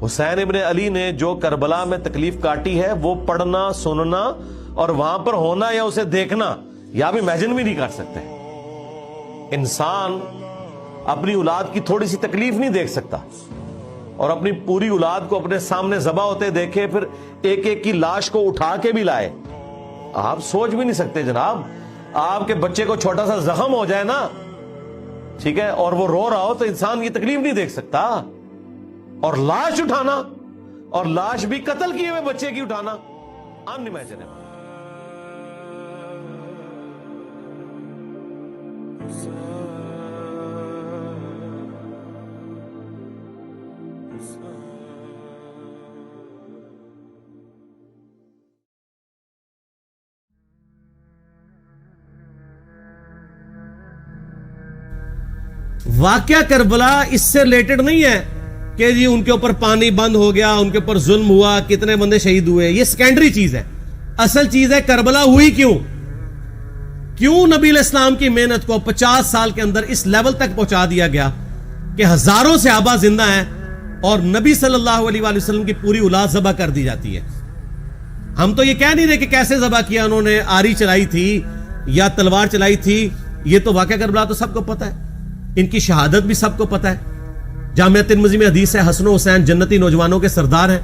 حسین ابن علی نے جو کربلا میں تکلیف کاٹی ہے وہ پڑھنا، سننا اور وہاں پر ہونا یا اسے دیکھنا یہ آپ امیجن بھی نہیں کر سکتے. انسان اپنی اولاد کی تھوڑی سی تکلیف نہیں دیکھ سکتا اور اپنی پوری اولاد کو اپنے سامنے ذبح ہوتے دیکھے پھر ایک ایک کی لاش کو اٹھا کے بھی لائے. آپ سوچ بھی نہیں سکتے جناب. آپ کے بچے کو چھوٹا سا زخم ہو جائے نا، ٹھیک ہے، اور وہ رو رہا ہو تو انسان یہ تکلیف نہیں دیکھ سکتا. اور لاش اٹھانا، اور لاش بھی قتل کیے ہوئے بچے کی اٹھانا انمیجنیبل. واقعہ کربلا اس سے ریلیٹڈ نہیں ہے کہ جی ان کے اوپر پانی بند ہو گیا، ان کے اوپر ظلم ہوا، کتنے بندے شہید ہوئے. یہ سیکنڈری چیز ہے. اصل چیز ہے کربلا ہوئی کیوں نبی علیہ السلام کی محنت کو 50 سال کے اندر اس لیول تک پہنچا دیا گیا کہ ہزاروں صحابہ زندہ ہیں اور نبی صلی اللہ علیہ وآلہ وسلم کی پوری اولاد ذبح کر دی جاتی ہے. ہم تو یہ کہہ نہیں رہے کہ کیسے ذبح کیا انہوں نے، آری چلائی تھی یا تلوار چلائی تھی. یہ تو واقعہ کربلا تو سب کو پتہ ہے، ان کی شہادت بھی سب کو پتہ ہے. جامعہ ترمذی میں حدیث ہے حسن و حسین جنتی نوجوانوں کے سردار ہیں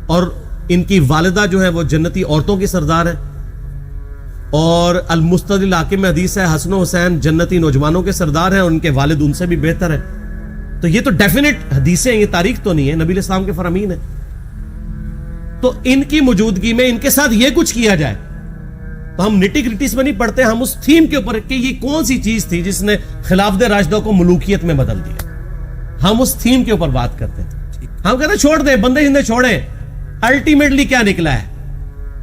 اور ان کی والدہ جو ہے وہ جنتی عورتوں کی سردار ہیں. اور المستدرک الحاکم میں حدیث ہے حسن و حسین جنتی نوجوانوں کے سردار ہیں اور ان کے والد ان سے بھی بہتر ہیں. تو یہ تو ڈیفینٹ حدیثیں ہیں، یہ تاریخ تو نہیں ہے، نبی علیہ السلام کے فرامین ہیں. تو ان کی موجودگی میں ان کے ساتھ یہ کچھ کیا جائے تو ہم نٹی گریٹیز میں نہیں پڑھتے، ہم اس تھیم کے اوپر کہ یہ کون سی چیز تھی جس نے خلافت راشدہ کو ملوکیت میں بدل دیا، ہم اس تھیم کے اوپر بات کرتے ہیں. ہم کہتے ہیں چھوڑ دیں، بندے جندے چھوڑیں. الٹیمیٹلی کیا نکلا ہے،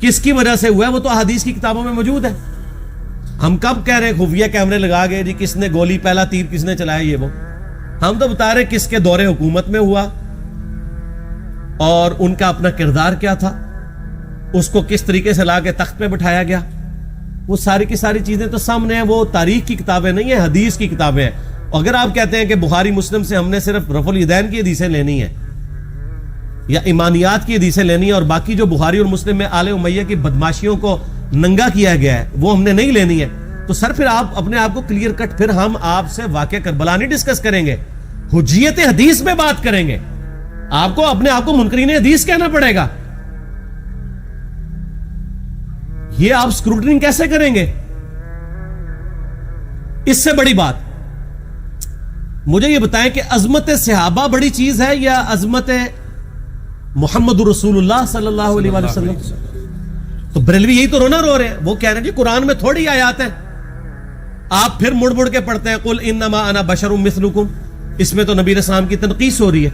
کس کی وجہ سے ہوا ہے، وہ تو احادیث کی کتابوں میں موجود ہے. ہم کب کہہ رہے ہیں خفیہ کیمرے لگا گئے جی کس نے گولی پہلا تیر کس نے چلایا، یہ وہ. ہم تو بتا رہے کس کے دور حکومت میں ہوا اور ان کا اپنا کردار کیا تھا، اس کو کس طریقے سے لا کے تخت پہ بٹھایا گیا. وہ ساری کی ساری چیزیں تو سامنے ہیں. وہ تاریخ کی کتابیں نہیں ہیں، حدیث کی کتابیں ہیں. اگر آپ کہتے ہیں کہ بخاری مسلم سے ہم نے صرف رفع الیدین کی حدیثیں لینی ہیں یا ایمانیات کی حدیثیں لینی ہیں اور باقی جو بخاری اور مسلم میں آل امیہ کی بدماشیوں کو ننگا کیا گیا ہے وہ ہم نے نہیں لینی ہے، تو سر پھر آپ اپنے آپ کو کلیئر کٹ، پھر ہم آپ سے واقعہ کربلا نہیں ڈسکس کریں گے، حجیت حدیث میں بات کریں گے. آپ کو اپنے آپ کو منکرین حدیث کہنا پڑے گا. یہ آپ اسکروٹنگ کیسے کریں گے؟ اس سے بڑی بات مجھے یہ بتائیں کہ عظمت صحابہ بڑی چیز ہے یا عظمت محمد رسول اللہ صلی اللہ علیہ وآلہ وسلم؟ تو بریلوی یہی تو رونا رو رہے ہیں. وہ کہہ رہے ہیں جی قرآن میں تھوڑی آیات ہیں. آپ پھر مڑ مڑ کے پڑھتے ہیں قل انما انا بشر مثلکم، اس میں تو نبی علیہ السلام کی تنقیص ہو رہی ہے.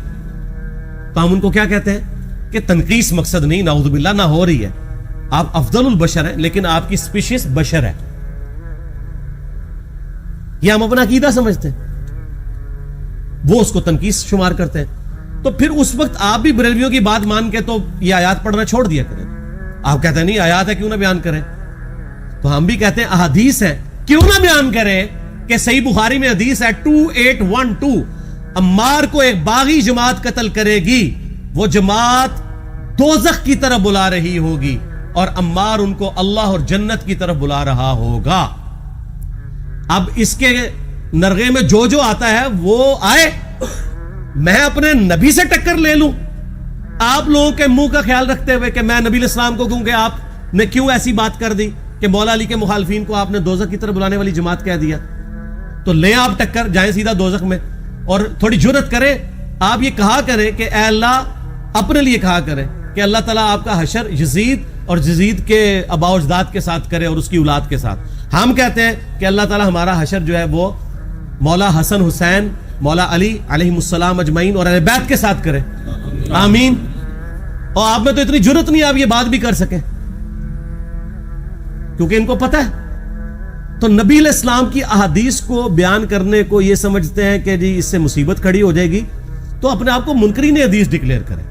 تو ہم ان کو کیا کہتے ہیں کہ تنقیص مقصد نہیں، نعوذ باللہ، نہ ہو رہی ہے. آپ افضل البشر ہیں لیکن آپ کی سپیشیز بشر ہے. یہ ہم اپنا عقیدہ سمجھتے ہیں، وہ اس کو تنقیص شمار کرتے ہیں. تو پھر اس وقت آپ بھی بریلویوں کی بات مان کے تو یہ آیات پڑھنا چھوڑ دیا کریں. آپ کہتے ہیں نہیں آیات ہے کیوں نہ بیان کریں، تو ہم بھی کہتے ہیں احادیث ہے کیوں نہ بیان کریں. کہ صحیح بخاری میں حدیث ہے 2812 عمار کو ایک باغی جماعت قتل کرے گی، وہ جماعت دوزخ کی طرف بلا رہی ہوگی اور عمار ان کو اللہ اور جنت کی طرف بلا رہا ہوگا. اب اس کے نرغے میں جو آتا ہے وہ آئے، میں اپنے نبی سے ٹکر لے لوں آپ لوگوں کے منہ کا خیال رکھتے ہوئے کہ میں نبی علیہ السلام کو کہوں کہ آپ نے کیوں ایسی بات کر دی کہ مولا علی کے مخالفین کو آپ نے دوزخ کی طرف بلانے والی جماعت کہہ دیا. تو لیں آپ ٹکر، جائیں سیدھا دوزخ میں. اور تھوڑی جرت کریں، آپ یہ کہا کریں کہ اے اللہ، اپنے لیے کہا کریں کہ اللہ تعالیٰ آپ کا حشر یزید اور یزید کے آباء و اجداد کے ساتھ کرے اور اس کی اولاد کے ساتھ. ہم کہتے ہیں کہ اللہ تعالیٰ ہمارا حشر جو ہے وہ مولا حسن حسین، مولا علی علیہ السلام اجمعین اور اہل بیت کے ساتھ کرے، آمین. اور آپ میں تو اتنی جرت نہیں آپ یہ بات بھی کر سکیں کیونکہ ان کو پتہ ہے. تو نبی علیہ السلام کی احادیث کو بیان کرنے کو یہ سمجھتے ہیں کہ جی اس سے مصیبت کھڑی ہو جائے گی، تو اپنے آپ کو منکرین حدیث ڈکلیئر کریں.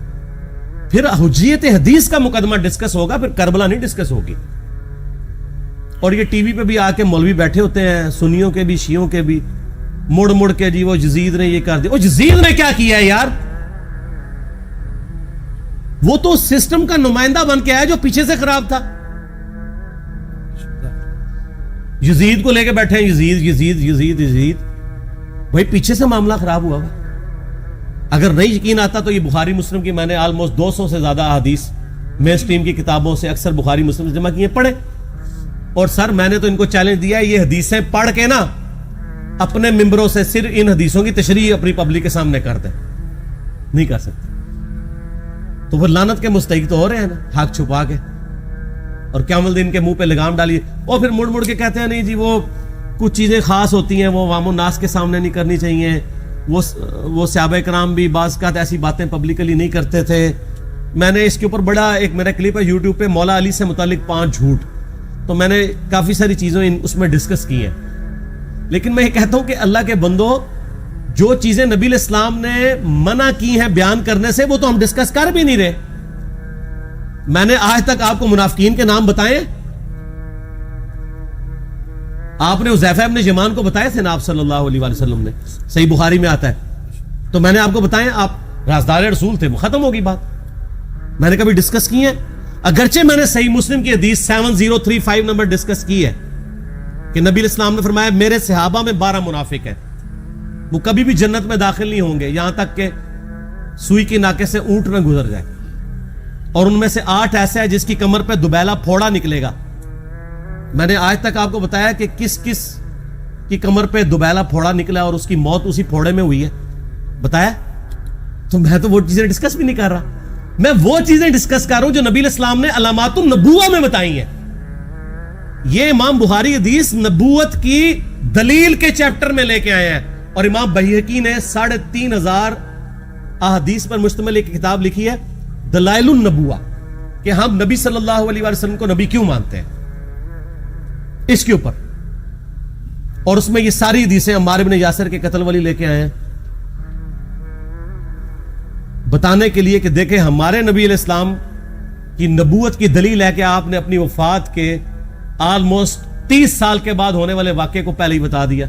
پھر حجیت حدیث کا مقدمہ ڈسکس ہوگا، پھر کربلا نہیں ڈسکس ہوگی. اور یہ ٹی وی پہ بھی آ کے مولوی بیٹھے ہوتے ہیں، سنیوں کے بھی شیعوں کے بھی، مڑ مڑ کے جی وہ یزید نے یہ کر دیا. وہ یزید نے کیا کیا ہے یار؟ وہ تو سسٹم کا نمائندہ بن کے آیا جو پیچھے سے خراب تھا. یزید کو لے کے بیٹھے ہیں, یزید یزید یزید یزید. بھائی پیچھے سے معاملہ خراب ہوا. اگر نہیں یقین آتا تو یہ بخاری مسلم کی میں نے آلموسٹ 200 سے زیادہ احادیث مین اسٹریم کی کتابوں سے اکثر بخاری مسلم سے جمع کیے, پڑھے. اور سر میں نے تو ان کو چیلنج دیا ہے, یہ حدیثیں پڑھ کے نا اپنے ممبروں سے صرف ان حدیثوں کی تشریح اپنی پبلک کے سامنے کر دیں. نہیں کر سکتے تو وہ لعنت کے مستحق تو ہو رہے ہیں نا, حق چھپا کے. اور قیامت دن کے منہ پہ لگام ڈالیے, اور پھر مڑ مڑ کے کہتے ہیں نہیں جی وہ کچھ چیزیں خاص ہوتی ہیں, وہ عوام الناس کے سامنے نہیں کرنی چاہیے. وہ صحابہ کرام بھی بعض اوقات ایسی باتیں پبلکلی نہیں کرتے تھے. میں نے اس کے اوپر بڑا ایک میرا کلپ ہے یوٹیوب پہ, مولا علی سے متعلق 5 جھوٹ. تو میں نے کافی ساری چیزیں اس میں ڈسکس کی ہیں. لیکن میں یہ کہتا ہوں کہ اللہ کے بندو, جو چیزیں نبی علیہ السلام نے منع کی ہیں بیان کرنے سے, وہ تو ہم ڈسکس کر بھی نہیں رہے. میں نے آج تک آپ کو منافقین کے نام بتائے؟ آپ نے حذیفہ ابن یمان کو بتائے تھے نا آپ صلی اللہ علیہ وآلہ وسلم نے, صحیح بخاری میں آتا ہے. تو میں نے آپ کو بتایا, آپ رازدار رسول تھے, وہ ختم ہوگی بات. میں نے کبھی ڈسکس کی ہے؟ اگرچہ میں نے صحیح مسلم کی حدیث 7035 نمبر ڈسکس کی ہے کہ نبی علیہ السلام نے فرمایا میرے صحابہ میں 12 منافق ہیں, وہ کبھی بھی جنت میں داخل نہیں ہوں گے یہاں تک کہ سوئی کی ناکے سے اونٹ نہ گزر جائے. اور ان میں سے 8 ایسا ہے جس کی کمر پہ دوبیلا پھوڑا نکلے گا. میں نے آج تک آپ کو بتایا کہ کس کس کی کمر پہ دوبیلا پھوڑا نکلا اور اس کی موت اسی پھوڑے میں ہوئی ہے, بتایا؟ تو میں تو وہ چیزیں ڈسکس بھی نہیں کر رہا, میں وہ چیزیں ڈسکس کر رہا ہوں جو نبی علیہ السلام نے علامات النبوہ میں بتائی ہیں. یہ امام بخاری حدیث نبوت کی دلیل کے چیپٹر میں لے کے آئے ہیں, اور امام بہقی نے 3500 احادیث پر مشتمل ایک کتاب لکھی ہے دلائل النبوہ, کہ ہم نبی صلی اللہ علیہ وسلم کو نبی کیوں مانتے ہیں, اس کے اوپر. اور اس میں یہ ساری حدیثیں عمار بن یاسر کے قتل والی لے کے آئے ہیں, بتانے کے لیے کہ دیکھیں ہمارے نبی علیہ السلام کی نبوت کی دلیل ہے کہ آپ نے اپنی وفات کے آلموسٹ 30 سال کے بعد ہونے والے واقعے کو پہلے ہی بتا دیا.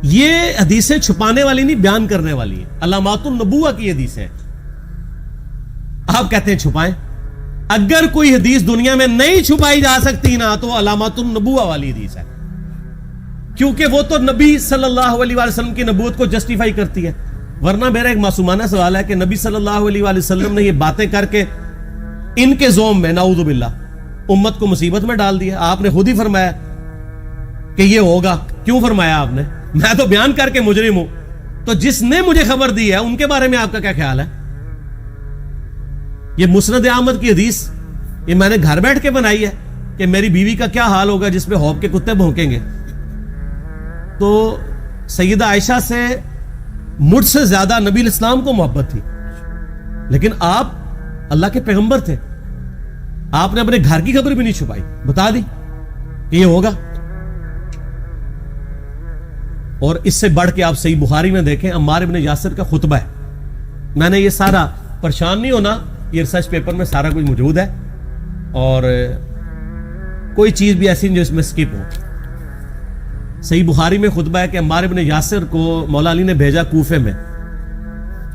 یہ حدیثیں چھپانے والی نہیں, بیان کرنے والی ہیں. علامات النبوہ کی حدیثیں آپ کہتے ہیں چھپائیں. اگر کوئی حدیث دنیا میں نہیں چھپائی جا سکتی نا تو علامات النبوہ والی حدیث ہے, کیونکہ وہ تو نبی صلی اللہ علیہ وسلم کی نبوت کو جسٹیفائی کرتی ہے. ورنہ میرا ایک معصومانہ سوال ہے کہ نبی صلی اللہ علیہ وسلم نے یہ باتیں کر کے ان کے زوم میں نعوذ باللہ امت کو مصیبت میں ڈال دیا. آپ نے خود ہی فرمایا کہ یہ ہوگا. کیوں فرمایا آپ نے؟ میں تو بیان کر کے مجرم ہوں, تو جس نے مجھے خبر دی ہے ان کے بارے میں آپ کا کیا خیال ہے؟ یہ مسند احمد کی حدیث یہ میں نے گھر بیٹھ کے بنائی ہے کہ میری بیوی کا کیا حال ہوگا جس پہ ہوب کے کتے بھونکیں گے. تو سیدہ عائشہ سے مجھ سے زیادہ نبی علیہ السلام کو محبت تھی, لیکن آپ اللہ کے پیغمبر تھے, آپ نے اپنے گھر کی خبر بھی نہیں چھپائی, بتا دی کہ یہ ہوگا. اور اس سے بڑھ کے آپ صحیح بخاری میں دیکھیں عمار بن یاسر کا خطبہ ہے. میں نے یہ سارا, پریشان نہیں ہونا, یہ ریسرچ پیپر میں سارا کچھ موجود ہے, اور کوئی چیز بھی ایسی نہیں جو اس میں سکپ ہو. صحیح بخاری میں خطبہ ہے کہ عمار بن یاسر کو مولا علی نے بھیجا کوفے میں.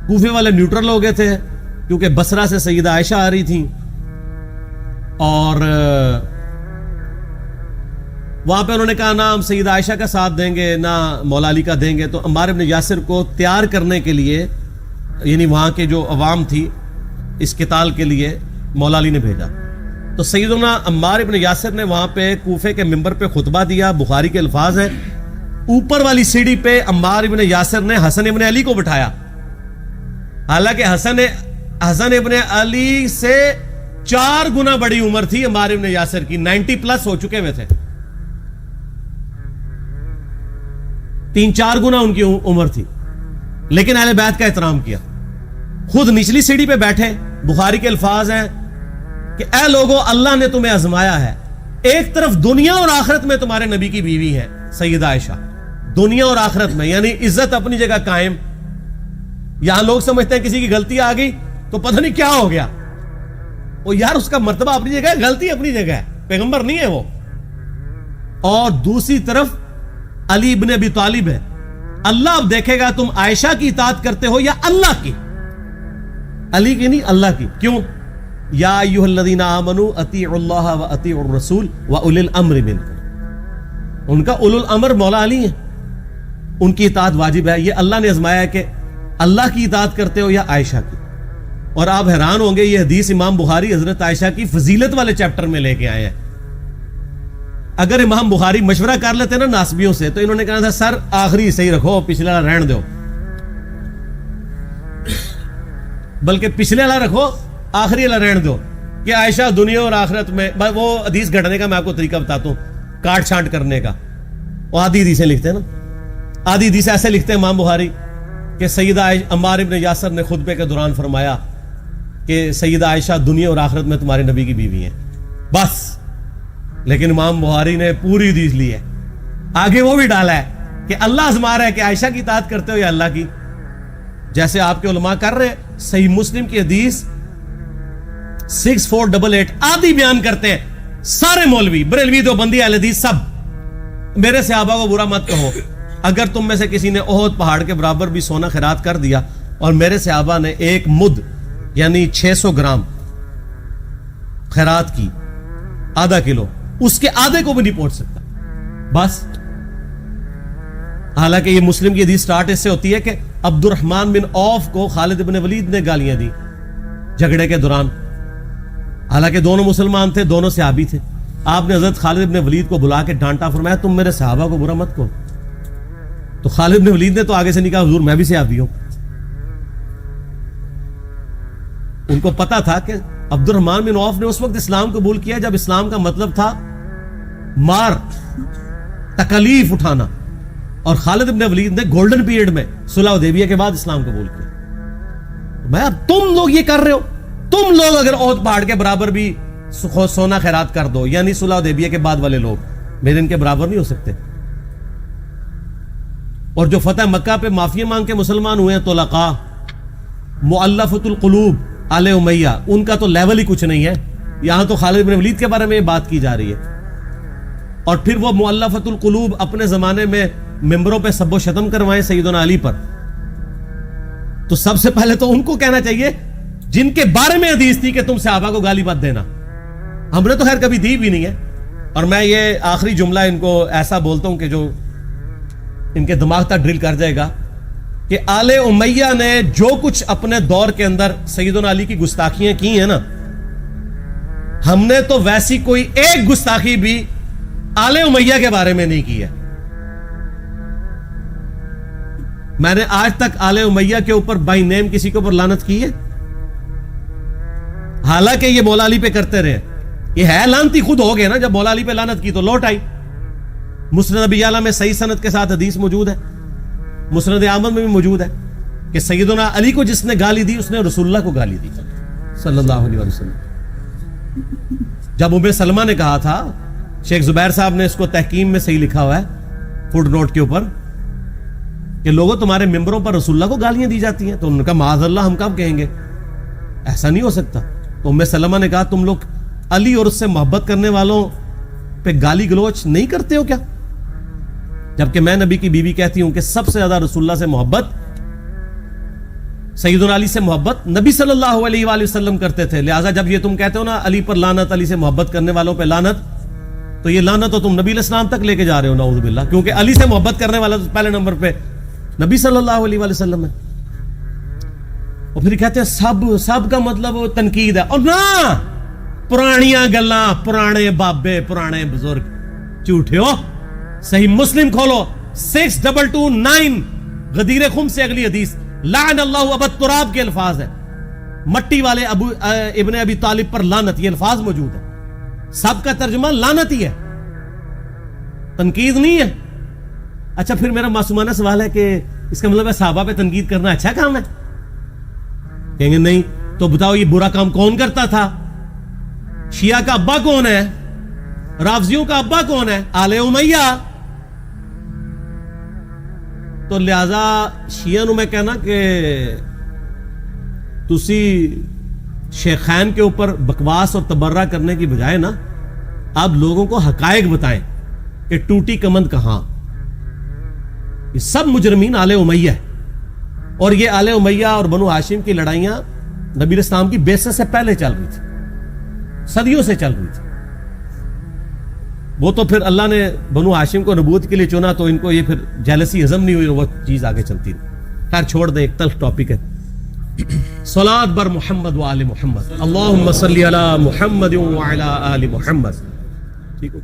کوفے والے نیوٹرل ہو گئے تھے کیونکہ بصرہ سے سیدہ عائشہ آ رہی تھیں, اور وہاں پہ انہوں نے کہا نہ ہم سیدہ عائشہ کا ساتھ دیں گے نہ مولا علی کا دیں گے. تو عمار بن یاسر کو تیار کرنے کے لیے, یعنی وہاں کے جو عوام تھی اس قتال کے لیے مولا علی نے بھیجا. تو سیدنا عمار بن یاسر نے وہاں پہ کوفے کے منبر پہ خطبہ دیا. بخاری کے الفاظ ہیں, اوپر والی سیڑھی پہ عمار بن یاسر نے حسن ابن علی کو بٹھایا, حالانکہ حسن ابن علی سے 4 گنا بڑی عمر تھی عمار بن یاسر کی, 90 پلس ہو چکے ہوئے تھے, 3-4 گنا ان کی عمر تھی, لیکن اہل بیت کا احترام کیا. خود نچلی سیڑھی پہ بیٹھے. بخاری کے الفاظ ہیں کہ اے لوگوں اللہ نے تمہیں آزمایا ہے, ایک طرف دنیا اور آخرت میں تمہارے نبی کی بیوی ہے سیدہ عائشہ, دنیا اور آخرت میں, یعنی عزت اپنی جگہ قائم. یہاں لوگ سمجھتے ہیں کسی کی غلطی آ گئی تو پتہ نہیں کیا ہو گیا, وہ یار اس کا مرتبہ اپنی جگہ ہے, غلطی اپنی جگہ ہے, پیغمبر نہیں ہے وہ. اور دوسری طرف علی ابن ابی طالب ہے. اللہ اب دیکھے گا تم عائشہ کی اطاعت کرتے ہو یا اللہ کی. علی کی نہیں, اللہ کی. کیوں؟ یا ایھا الذین آمنوا اطیعوا اللہ و اطیعوا الرسول و اولی الامر منکم. ان کا اولو الامر مولا علی ہیں, ان کی اطاعت واجب ہے. یہ اللہ نے آزمایا ہے کہ اللہ کی اطاعت کرتے ہو یا عائشہ کی. اور آپ حیران ہوں گے, یہ حدیث امام بخاری حضرت عائشہ کی فضیلت والے چیپٹر میں لے کے آئے ہیں. اگر امام بخاری مشورہ کر لیتے نا ناسبیوں سے, تو انہوں نے کہا تھا سر آخری صحیح رکھو, پچھلا رہن دو, بلکہ پچھلے والا رکھو, آخری والا رہن دو, کہ عائشہ دنیا اور آخرت میں. وہ حدیث گھڑنے کا میں آپ کو طریقہ بتاتا ہوں, کاٹ چھانٹ کرنے کا. وہ آدھی حدیثیں لکھتے ہیں نا, آدھی حدیث ایسے لکھتے ہیں امام بخاری کہ سیدہ عمار ابن یاسر نے خطبے کے دوران فرمایا کہ سیدہ عائشہ دنیا اور آخرت میں تمہارے نبی کی بیوی ہیں, بس. لیکن امام بخاری نے پوری حدیث لی ہے, آگے وہ بھی ڈالا ہے کہ اللہ آزما رہا ہے کہ عائشہ کی اطاعت کرتے ہو یا اللہ کی, جیسے آپ کے علماء کر رہے ہیں. صحیح مسلم کی حدیث 6488 آدھی بیان کرتے ہیں سارے مولوی, بریلوی, دیوبندی, اہل حدیث سب. میرے صحابہ کو برا مت کہو, اگر تم میں سے کسی نے احد پہاڑ کے برابر بھی سونا خیرات کر دیا اور میرے صحابہ نے ایک مد یعنی 600 گرام خیرات کی, آدھا کلو, اس کے آدھے کو بھی نہیں پہنچ سکتا, بس. حالانکہ یہ مسلم کی حدیث سٹارٹ اس سے ہوتی ہے کہ عبد الرحمن بن عوف کو خالد بن ولید نے گالیاں دی جھگڑے کے دوران. حالانکہ دونوں مسلمان تھے, دونوں صحابی تھے. آپ نے حضرت خالد بن ولید کو بلا کے ڈانٹا, فرمایا تم میرے صحابہ کو برا مت کہو. تو خالد بن ولید نے تو آگے سے نہیں کہا حضور میں بھی صحابی ہوں. ان کو پتا تھا کہ عبد الرحمن بن عوف نے اس وقت اسلام قبول کیا جب اسلام کا مطلب تھا مار, تکلیف اٹھانا, اور خالد بن ولید نے گولڈن پیریڈ میں صلح حدیبیہ کے بعد اسلام قبول کیا. میں اب تم لوگ یہ کر رہے ہو, تم لوگ اگر احد پہاڑ کے برابر بھی سونا خیرات کر دو, یعنی صلح حدیبیہ کے بعد والے لوگ میرے ان کے برابر نہیں ہو سکتے. اور جو فتح مکہ پہ معافی مانگ کے مسلمان ہوئے ہیں طلقاء, مؤلفۃ القلوب, آل امیہ, ان کا تو لیول ہی کچھ نہیں ہے. یہاں تو خالد بن ولید کے بارے میں یہ بات کی جا رہی ہے. اور پھر وہ مؤلفۃ القلوب اپنے زمانے میں ممبروں پہ سب و شتم کروائیں سیدنا علی پر, تو سب سے پہلے تو ان کو کہنا چاہیے جن کے بارے میں حدیث تھی کہ تم صحابہ کو گالی مت دینا. ہم نے تو خیر کبھی دی بھی نہیں ہے. اور میں یہ آخری جملہ ان کو ایسا بولتا ہوں کہ جو ان کے دماغ تک ڈرل کر جائے گا, کہ آل امیہ نے جو کچھ اپنے دور کے اندر سیدنا علی کی گستاخیاں کی ہیں نا, ہم نے تو ویسی کوئی ایک گستاخی بھی آل امیہ کے بارے میں نہیں کی ہے. میں نے آج تک آل امیہ کے اوپر بائی نیم کسی کے اوپر لعنت کی ہے؟ حالانکہ یہ مولا علی پہ کرتے رہے. یہ ہے لعنتی خود ہو گئے نا, جب مولا علی پہ لعنت کی تو لوٹ آئی. مسند ابی اعلی میں صحیح سند کے ساتھ حدیث موجود ہے, مسند احمد میں بھی موجود ہے, کہ سیدنا علی کو جس نے گالی دی اس نے رسول اللہ کو گالی دی صلی اللہ علیہ وسلم. جب ام سلمہ نے کہا تھا, شیخ زبیر صاحب نے اس کو تحکیم میں صحیح لکھا ہوا ہے فوٹ نوٹ کے اوپر, کہ لوگوں تمہارے ممبروں پر رسول اللہ کو گالیاں دی جاتی ہیں, تو انہوں نے کہا معاذ اللہ, ہم کب کہیں گے, ایسا نہیں ہو سکتا. تو ام سلمہ نے کہا تم لوگ علی اور اس سے محبت کرنے والوں پہ گالی گلوچ نہیں کرتے ہو کیا؟ جبکہ میں نبی کی بیوی کہتی ہوں کہ سب سے زیادہ رسول اللہ سے محبت, سیدنا علی سے محبت نبی صلی اللہ علیہ وآلہ وسلم کرتے تھے. لہٰذا جب یہ تم کہتے ہو نا علی پر لعنت, علی سے محبت کرنے والوں پہ لعنت, تو یہ لعنت تو تم نبی علیہ السلام تک لے کے جا رہے ہو نعوذ باللہ, کیونکہ علی سے محبت کرنے والا تو پہلے نمبر پہ نبی صلی اللہ علیہ وآلہ وسلم ہے. اور پھر کہتے ہیں سب کا مطلب وہ تنقید ہے. اور نہ, پرانیاں گلاں, پرانے بابے, پرانے بزرگ, جھوٹے ہو. صحیح مسلم کھولو 6229 غدیر خم سے اگلی حدیث, لعن اللہ ابا التراب کے الفاظ ہے, مٹی والے ابن ابی طالب پر لعنت, یہ الفاظ موجود ہے. سب کا ترجمہ لعنت ہی ہے, تنقید نہیں ہے. اچھا پھر میرا معصومانہ سوال ہے کہ اس کا مطلب ہے صحابہ پہ تنقید کرنا اچھا کام ہے؟ کہیں گے نہیں. تو بتاؤ یہ برا کام کون کرتا تھا؟ شیعہ کا ابا کون ہے؟ رافضیوں کا ابا کون ہے؟ آل امیہ. تو لہذا شیعہ نو میں کہنا کہ تسی شیخین کے اوپر بکواس اور تبرہ کرنے کی بجائے نا, آپ لوگوں کو حقائق بتائیں کہ ٹوٹی کمند کہاں. یہ سب مجرمین آل امیہ ہے, اور یہ آل امیہ اور بنو ہاشم کی لڑائیاں نبی اسلام کی بیست سے پہلے چل رہی تھی، صدیوں سے چل رہی تھی. وہ تو پھر اللہ نے بنو ہاشم کو نبوت کے لیے چنا تو ان کو یہ پھر جیلسی ہضم نہیں ہوئی، وہ چیز آگے چلتی رہی. خیر چھوڑ دیں، ایک تلخ ٹاپک ہے. صلاۃ بر محمد و آل محمد، اللہم صلی علی محمد و علی آل محمد. ٹھیک ہو.